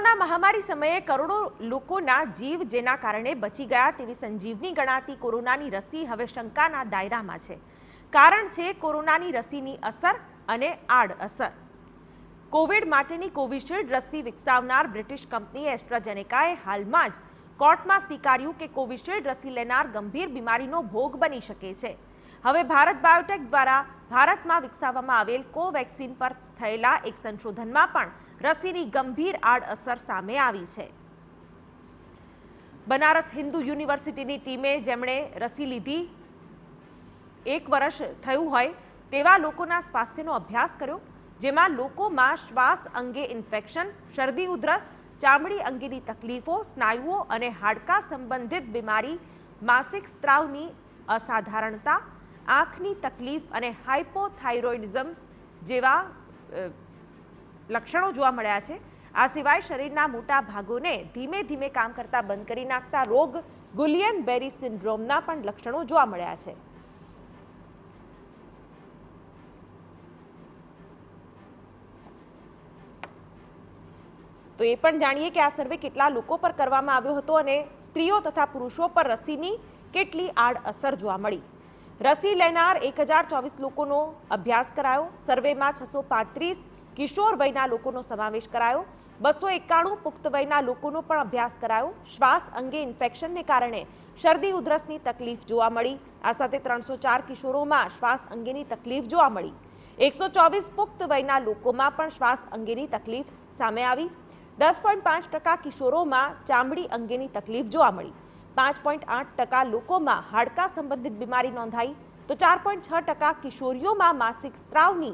Corona મહામારી સમયે કરોડો લોકોના જીવ જેના કારણે બચી ગયા તેવી સંજીવની ગણાતી કોરોનાની રસી હવે શંકાના દાયરામાં છે. કારણ છે કોરોનાની રસીની અસર અને આડઅસર. કોવિડ માટેની કોવિશિલ્ડ રસી વિકસાવનાર બ્રિટિશ કંપની એસ્ટ્રાઝેનેકાએ હાલમાં જ કોર્ટમાં સ્વીકાર્યું કે કોવિશિલ્ડ રસી લેનાર ગંભીર બીમારીનો ભોગ બની શકે છે. હવે ભારત બાયોટેક દ્વારા ભારતમાં વિકસાવવામાં આવેલ કોવેક્સિન પર થયેલા એક સંશોધનમાં પણ રસીની ગંભીર આડઅસર સામે આવી છે. બનારસ હિન્દુ યુનિવર્સિટીની ટીમે જેમણે રસી લીધી 1 વર્ષ થયું હોય તેવા લોકોના સ્વાસ્થ્યનો અભ્યાસ કર્યો, જેમાં લોકોમાં શ્વાસ અંગે ઇન્ફેક્શન, શરદી ઉધરસ, ચામડી અંગેની તકલીફો, સ્નાયુઓ અને હાડકા સંબંધિત બીમારી, માસિક સ્ત્રાવની અસાધારણતા, આંખની તકલીફ અને હાઇપોથાઇરોઇડિઝમ જેવા લક્ષણો જોવા મળ્યા છે. આ સિવાય શરીરના મોટા ભાગોને ધીમે ધીમે કામ કરતા બંધ કરી નાખતા રોગ ગુલિયન બેરી સિન્ડ્રોમના પણ લક્ષણો જોવા મળ્યા છે. તો એ પણ જાણીએ કે આ સર્વે કેટલા લોકો પર કરવામાં આવ્યો હતો અને સ્ત્રીઓ તથા પુરુષો પર રસીની કેટલી આડઅસર જોવા મળી. રસી લેનાર 1024 લોકોનો અભ્યાસ કરાયો. સર્વેમાં 635 કિશોર વયના લોકોનો સમાવેશ કરાયો. 291 પુખ્ત વયના લોકોનો પણ અભ્યાસ કરાયો. શ્વાસ અંગે ઇન્ફેક્શનને કારણે શરદી ઉધરસની તકલીફ જોવા મળી. આ સાથે 304 કિશોરોમાં શ્વાસ અંગેની તકલીફ જોવા મળી. 124 પુખ્ત વયના લોકોમાં પણ શ્વાસ અંગેની તકલીફ સામે આવી. 10.5% કિશોરોમાં ચામડી અંગેની તકલીફ જોવા મળી. 5.8% લોકોમાં હાડકા સંબંધિત બીમારી નોંધાઈ, તો 4.6% કિશોરીઓમાં માસિક સ્ત્રાવની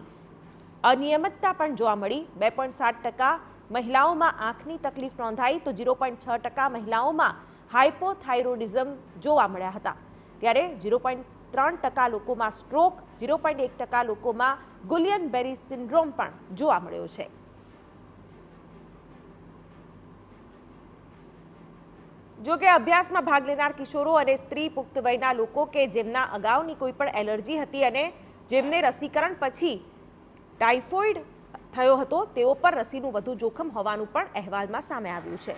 અનિયમિતતા પણ જોવા મળી. 2.7% મહિલાઓમાં આંખની તકલીફ નોંધાઈ, તો 0.6% મહિલાઓમાં હાઇપોથાઇરોઇડિઝમ જોવા મળ્યા હતા. ત્યારે 0.3% લોકોમાં સ્ટ્રોક, 0.1% લોકોમાં ગુલિયન બેરી સિન્ડ્રોમ પણ જોવા મળ્યો છે. જો કે અભ્યાસમાં ભાગ લેનાર કિશોરો અને સ્ત્રી પુખ્ત વયના લોકો કે જેમના અગાઉની કોઈ પણ એલર્જી હતી અને જેમને રસીકરણ પછી ટાઇફોઇડ થયો હતો તેઓ પર રસીનું વધુ જોખમ હોવાનું પણ અહેવાલમાં સામે આવ્યું છે.